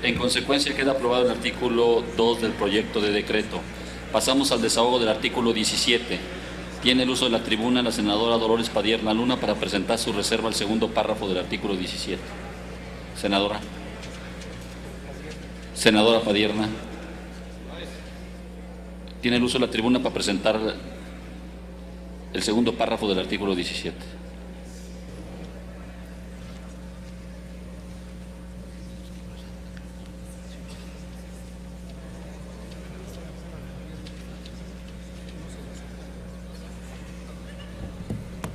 En consecuencia, queda aprobado el artículo 2 del proyecto de decreto. Pasamos al desahogo del artículo 17. Tiene el uso de la tribuna la senadora Dolores Padierna Luna para presentar su reserva al segundo párrafo del artículo 17. Senadora. Senadora Padierna. Tiene el uso de la tribuna para presentar el segundo párrafo del artículo 17.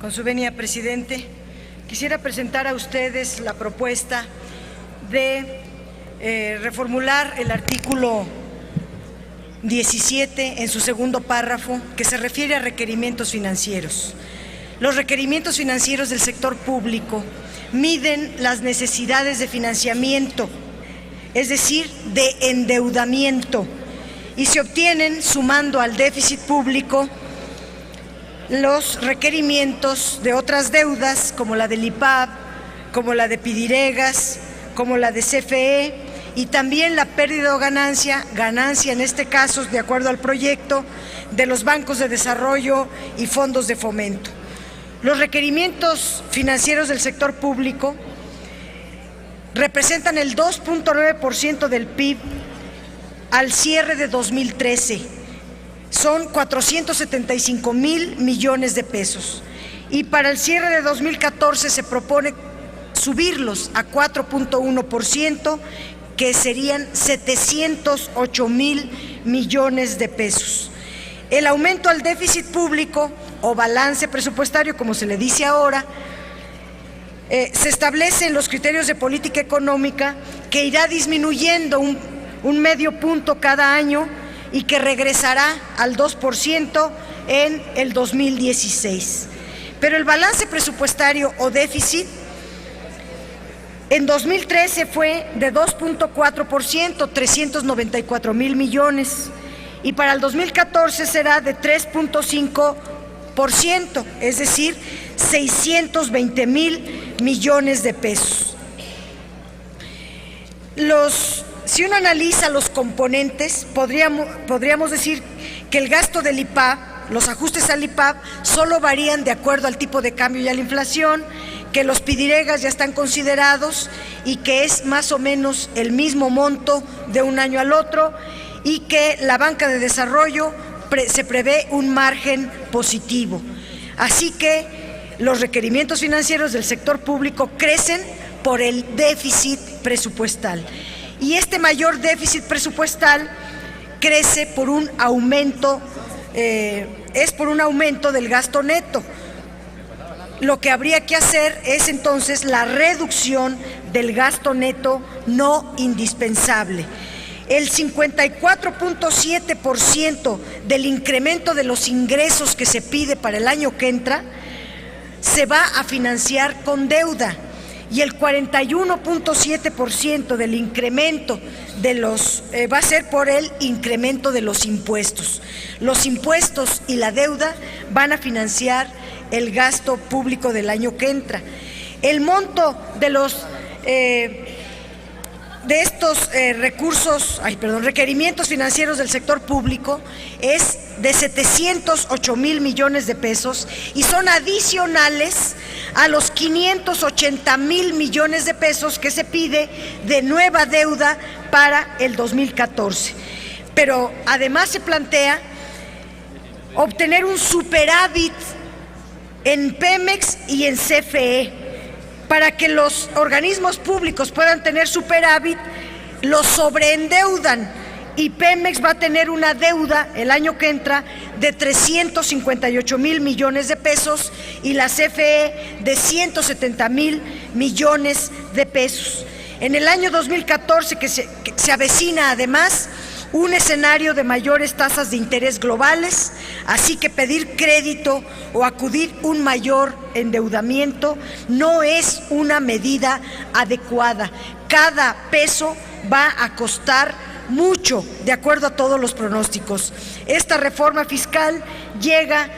Con su venia, presidente, quisiera presentar a ustedes la propuesta de reformular el artículo 17 en su segundo párrafo, que se refiere a requerimientos financieros. Los requerimientos financieros del sector público miden las necesidades de financiamiento, es decir, de endeudamiento, y se obtienen sumando al déficit público los requerimientos de otras deudas, como la del IPAB, como la de Pidiregas, como la de CFE, y también la pérdida o ganancia en este caso, de acuerdo al proyecto, de los bancos de desarrollo y fondos de fomento. Los requerimientos financieros del sector público representan el 2.9% del PIB al cierre de 2013. Son 475,000 millones de pesos. Y para el cierre de 2014 se propone subirlos a 4.1%, que serían 708,000 millones de pesos. El aumento al déficit público o balance presupuestario, como se le dice ahora, se establece en los criterios de política económica que irá disminuyendo un medio punto cada año y que regresará al 2% en el 2016. Pero el balance presupuestario o déficit en 2013 fue de 2.4%, 394,000 millones, y para el 2014 será de 3.5%, es decir, 620,000 millones de pesos. Si uno analiza los componentes, podríamos decir que el gasto del IPAB, los ajustes al IPAB, solo varían de acuerdo al tipo de cambio y a la inflación, que los Pidiregas ya están considerados y que es más o menos el mismo monto de un año al otro, y que la banca de desarrollo se prevé un margen positivo. Así que los requerimientos financieros del sector público crecen por el déficit presupuestal. Y este mayor déficit presupuestal crece por un aumento, por un aumento del gasto neto. Lo que habría que hacer es entonces la reducción del gasto neto no indispensable. El 54.7% del incremento de los ingresos que se pide para el año que entra se va a financiar con deuda, y el 41.7% del incremento va a ser por el incremento de los impuestos. Los impuestos y la deuda van a financiar el gasto público del año que entra. El monto de estos requerimientos financieros del sector público es de 708,000 millones de pesos, y son adicionales a los 580,000 millones de pesos que se pide de nueva deuda para el 2014. Pero además se plantea obtener un superávit en Pemex y en CFE. Para que los organismos públicos puedan tener superávit, los sobreendeudan, y Pemex va a tener una deuda el año que entra de 358,000 millones de pesos y la CFE de 170,000 millones de pesos. En el año 2014, que se avecina además un escenario de mayores tasas de interés globales, así que pedir crédito o acudir un mayor endeudamiento no es una medida adecuada. Cada peso va a costar mucho, de acuerdo a todos los pronósticos. Esta reforma fiscal llega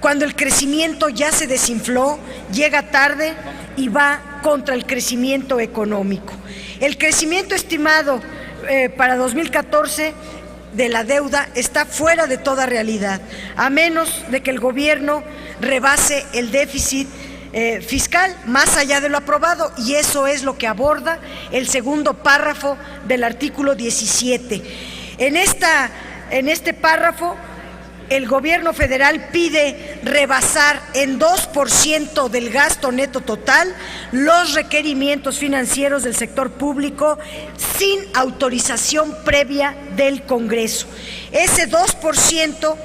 cuando el crecimiento ya se desinfló, llega tarde y va contra el crecimiento económico. El crecimiento estimado para 2014 de la deuda está fuera de toda realidad, a menos de que el gobierno rebase el déficit fiscal más allá de lo aprobado, y eso es lo que aborda el segundo párrafo del artículo 17. En este párrafo, el gobierno federal pide rebasar en 2% del gasto neto total los requerimientos financieros del sector público sin autorización previa del Congreso. Ese 2%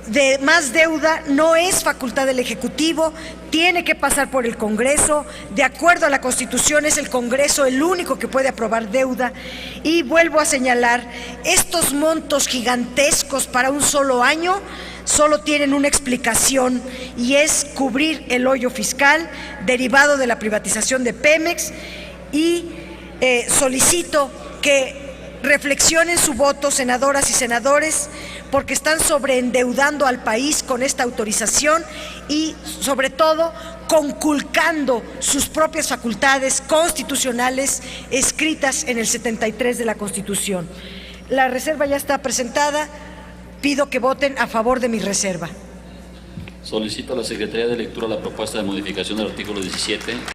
de más deuda no es facultad del Ejecutivo, tiene que pasar por el Congreso. De acuerdo a la Constitución, es el Congreso el único que puede aprobar deuda. Y vuelvo a señalar, estos montos gigantescos para un solo año solo tienen una explicación, y es cubrir el hoyo fiscal derivado de la privatización de Pemex. Y solicito que reflexionen su voto, senadoras y senadores, porque están sobreendeudando al país con esta autorización y, sobre todo, conculcando sus propias facultades constitucionales escritas en el 73 de la Constitución. La reserva ya está presentada. Pido que voten a favor de mi reserva. Solicito a la Secretaría de Lectura la propuesta de modificación del artículo 17.